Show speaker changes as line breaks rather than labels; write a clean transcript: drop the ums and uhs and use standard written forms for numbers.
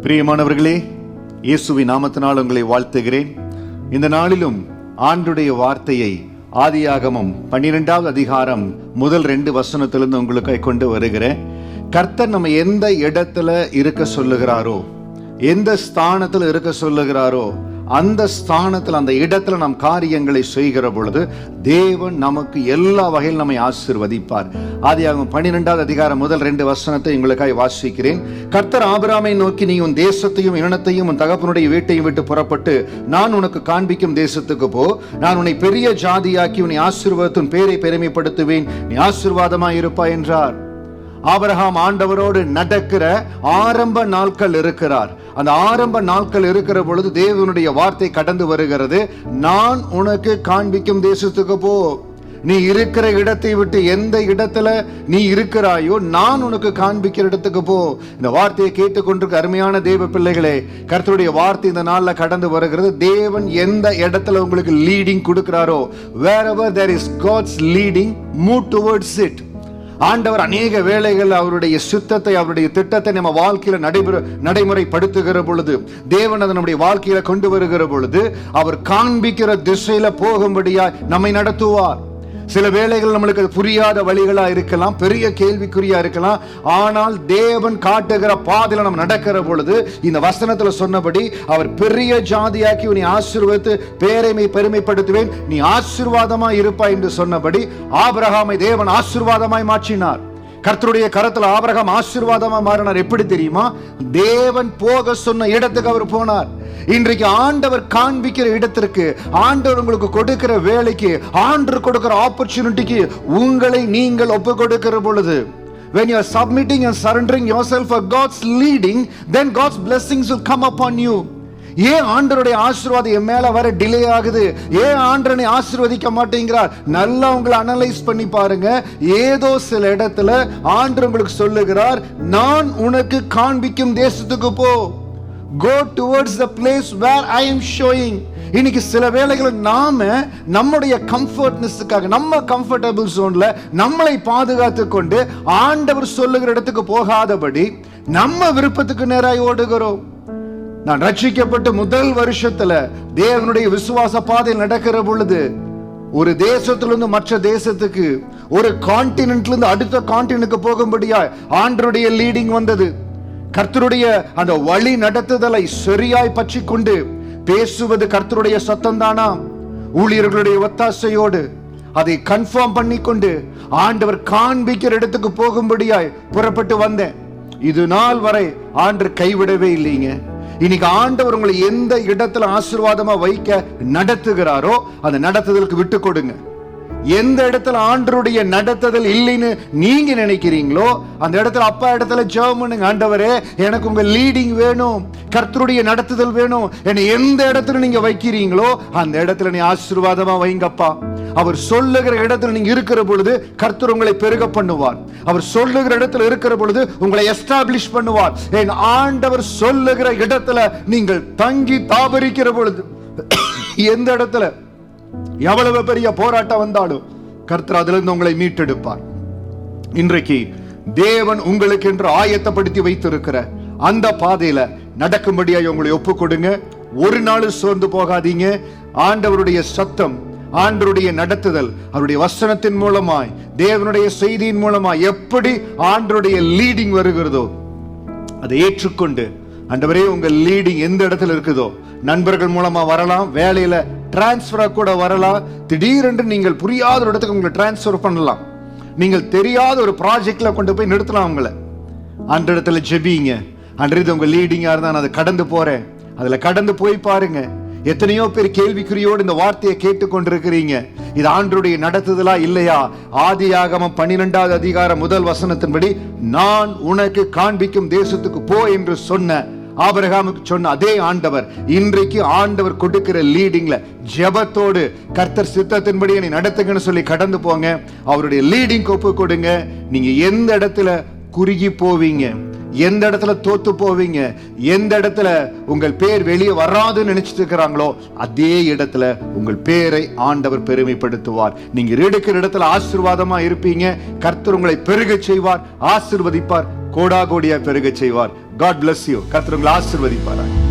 பிரியமானவர்களே, இயேசுவின் நாமத்தினால் உங்களை வாழ்த்துகிறேன். இந்த நாளிலும் ஆண்டுடைய வார்த்தையை ஆதியாகமம் 12வது அதிகாரம் முதல் 2 வசனத்திலிருந்து உங்களுக்கு கொண்டு வருகிறேன். கர்த்தர் நம்ம எந்த இடத்துல இருக்க சொல்லுகிறாரோ, எந்த ஸ்தானத்தில் இருக்க சொல்லுகிறாரோ, அந்த ஸ்தானத்தில் அந்த இடத்துல நாம் காரியங்களை செய்கிற பொழுது தேவன் நமக்கு எல்லா வகையில் நம்மை ஆசீர்வதிப்பார். ஆதியாகமம் 12வது அதிகாரம் முதல் 2 வசனத்தை உங்களுக்காக வாசிக்கிறேன். கர்த்தர் ஆபிரகாமை நோக்கி, நீ உன் தேசத்தையும் இனத்தையும் உன் தகப்பனுடைய வீட்டையும் விட்டு புறப்பட்டு நான் உனக்கு காண்பிக்கும் தேசத்துக்கு போ. நான் உன்னை பெரிய ஜாதியாக்கி உன்னை ஆசீர்வதித்து உன் பேரை பெருமைப்படுத்துவேன், நீ ஆசீர்வாதமாய் இருப்பாய் என்றார். ஆபிரகாம் ஆண்டவரோடு நடக்கிற ஆரம்ப நாட்கள் இருக்கிறார். அந்த ஆரம்ப நாட்கள் இருக்கிற பொழுது தேவனுடைய வார்த்தை கடந்து வருகிறது. நான் உனக்கு காண்பிக்கும் தேசத்துக்கு போ. நீ இருக்கிற இடத்தை விட்டு எந்த இடத்துல நீ இருக்கிறாயோ நான் உனக்கு காண்பிக்கிற இடத்துக்கு போ. இந்த வார்த்தையை கேட்டுக்கொண்டிருக்க அருமையான தேவ பிள்ளைகளே, கர்த்தருடைய வார்த்தை இந்த நாள்ல கடந்து வருகிறது. தேவன் எந்த இடத்துல உங்களுக்கு leading கொடுக்கிறாரோ, wherever there is God's leading, move towards it. ஆண்டவர் அநேக வேளைகள் அவருடைய சித்தத்தை, அவருடைய திட்டத்தை நம்ம வாழ்க்கையில நடைமுறைப்படுத்துகிற பொழுது, தேவன் அதை நம்முடைய வாழ்க்கையில கொண்டு வருகிற பொழுது அவர் காண்பிக்கிற திசையில போகும்படியா நம்மை நடத்துவார். சில வேளைகள் நம்மளுக்கு புரியாத வழிகளா இருக்கலாம், பெரிய கேள்விக்குறியா இருக்கலாம். ஆனால் தேவன் காட்டுகிற பாதையில நம்ம நடக்கிற பொழுது இந்த வசனத்துல சொன்னபடி அவர் பெரிய ஜாதியாக்கி உன்னை ஆசீர்வதித்து பேரை பெருமைப்படுத்துவேன், நீ ஆசீர்வாதமாய் இருப்பாய் என்று சொன்னபடி ஆபிரகாமை தேவன் ஆசீர்வாதமாய் மாற்றினார். கர்த்தருடைய கரத்துல ஆபிரகாம் ஆசீர்வாதமா மாறினார். எப்படி தெரியுமா? தேவன் போக சொன்ன இடத்துக்கு அவர் போனார். இன்றைக்கு ஆண்டவர் காண்பிக்கிற இடத்திற்கு, ஆண்டவர் உங்களுக்கு கொடுக்கிற வேலைக்கு, ஆண்டவர் கொடுக்கிற ஆப்பர்ச்சுனிட்டிக்கு உங்களை நீங்கள் ஒப்பு கொடுக்கிற பொழுது, when you are submitting and surrendering yourself for God's leading, then God's blessings will come upon you. ஏன் ஆண்டவருடைய ஆசீர்வாதம் என் மேல வர டிலே ஆகுது? ஏன் ஆண்டவனை ஆசீர்வதிக்க மாட்டேங்கிறார்? நல்லா உங்களை அனலைஸ் பண்ணி பாருங்க. ஏதோ சில இடத்துல ஆண்டவர் உங்களுக்கு சொல்லுகிறார், நான் உனக்கு காண்பிக்கும் தேசத்துக்கு போ. Go towards the place where I am showing. இன்னைக்கு சில வேளைகளில் நாம நம்முடைய கம்ஃபர்ட்னஸ்க்காக, நம்ம கம்ஃபர்டபிள் ஜோன்ல நம்மளை பாதுகாத்து கொண்டு ஆண்டவர் சொல்லுகிற இடத்துக்கு போகாதபடி நம்ம விருப்பத்துக்கு நேராய் ஓடுகிறோம். நான் ரட்சிக்கப்பட்ட முதல் வருஷத்துல தேவனுடைய விசுவாச பாதையில் நடக்கிற பொழுது ஒரு தேசத்திலிருந்து மற்ற தேசத்துக்கு, ஒரு கான்டினென்ட்ல இருந்து அடுத்த கான்டினென்ட்க்கு போகும்படியா ஆண்டவருடைய லீடிங் வந்தது. கர்த்தருடைய அந்த வழி நடத்துதலை சரியாய் பற்றி கொண்டு பேசுவது கர்த்தருடைய சத்தம் தானா, ஊழியர்களுடைய ஒத்தாசையோடு அதை கன்ஃபார்ம் பண்ணி கொண்டு ஆண்டவர் காண்பிக்கிற இடத்துக்கு போகும்படியாய் புறப்பட்டு வந்தேன். இது நாள் வரை ஆண்டவர் கைவிடவே இல்லைங்க. இன்னைக்கு ஆண்டவர் உங்களை எந்த இடத்துல ஆசீர்வாதமா வைக்க நடத்துகிறாரோ அந்த நடத்துதலுக்கு விட்டு கொடுங்க. எந்த இடத்துல ஆண்டவருடைய நடத்துதல் இல்லைன்னு நீங்க நினைக்கிறீங்களோ அந்த இடத்துல அப்பா இடத்துல ஜெபம் பண்ணுங்க. ஆண்டவரே, எனக்கு உங்க லீடிங் வேணும், கர்த்தருடைய நடத்துதல் வேணும். என்னை எந்த இடத்துல நீங்க வைக்கிறீங்களோ அந்த இடத்துல நீ ஆசீர்வாதமா வைங்கப்பா. அவர் சொல்லுகிற இடத்துல நீங்க இருக்கிற பொழுது கர்த்தர் உங்களை பெருக பண்ணுவார். அவர் சொல்லுகிற இடத்துல இருக்கிற பொழுது உங்களை எஸ்டாப்ளிஷ் பண்ணுவார். என் ஆண்டவர் சொல்லுகிற இடத்துல நீங்கள் தங்கி தாபரிக்கிற பொழுது, எந்த இடத்துல எவ்வளவு பெரிய போராட்டம் வந்தாலும் கர்த்தர் அதிலிருந்து உங்களை மீட்டெடுப்பார். இன்றைக்கு தேவன் உங்களுக்கு என்று ஆயத்தப்படுத்தி வைத்திருக்கிற அந்த பாதையில நடக்கும்படியாக உங்களை ஒப்பு கொடுங்க. ஒரு நாள் சோர்ந்து போகாதீங்க. ஆண்டவருடைய சத்தம், ஆண்டவருடைய நடத்துதல், அவருடைய வசனத்தின் மூலமாய், தேவனுடைய செய்தியின் மூலமாய் எப்படி ஆண்டவருடைய லீடிங் வருகிறதோ அதை ஏற்றுக்கொண்டு, ஆண்டவரே உங்க லீடிங் எந்த இடத்துல இருக்குதோ, நண்பர்கள் மூலமா வரலாம், வேலையில டிரான்ஸ்பரா கூட வரலாம், திடீரென்று நீங்கள் புரியாத ஒரு இடத்துக்கு உங்களை டிரான்ஸ்பர் பண்ணலாம், நீங்கள் தெரியாத ஒரு ப்ராஜெக்ட்ல கொண்டு போய் நிறுத்தலாம் உங்களை. அந்த இடத்துல ஜெபிங்க, அன்றைய உங்க லீடிங்கா இருந்தா நான் அதை கடந்து போறேன், அதுல கடந்து போய் பாருங்க. எத்தனையோ பேர் கேள்விக்குறியோடு இந்த வார்த்தையை கேட்டுக்கொண்டிருக்கிறீங்க. இது ஆண்டவருடைய நடத்துதலா இல்லையா? ஆதியாகமம் 12வது அதிகாரம் முதல் வசனத்தின்படி நான் உனக்கு காண்பிக்கும் தேசத்துக்கு போ என்று சொன்ன ஆபிரகாமுக்கு சொன்ன அதே ஆண்டவர் இன்றைக்கு ஆண்டவர் கொடுக்கிற லீடிங்ல ஜெபத்தோடு கர்த்தர் சித்தத்தின்படி என்னை நடத்துங்கன்னு சொல்லி கடந்து போங்க. அவருடைய லீடிங் ஒப்பு கொடுங்க. நீங்க எந்த இடத்துல குறுகி போவீங்க, எந்த இடத்துல தோத்து போவீங்க, எந்த இடத்துல உங்கள் பேர் வெளியே வராதுன்னு நினைச்சிட்டு இருக்கிறாங்களோ அதே இடத்துல உங்கள் பேரை ஆண்டவர் பெருமைப்படுத்துவார். நீங்க இருக்கிற இடத்துல ஆசீர்வாதமா இருப்பீங்க. கர்த்தர் உங்களை பெருக செய்வார், ஆசீர்வதிப்பார், கோடா கோடியா பெருக செய்வார். God bless you. கர்த்தர் உங்களை ஆசீர்வதிப்பாராக.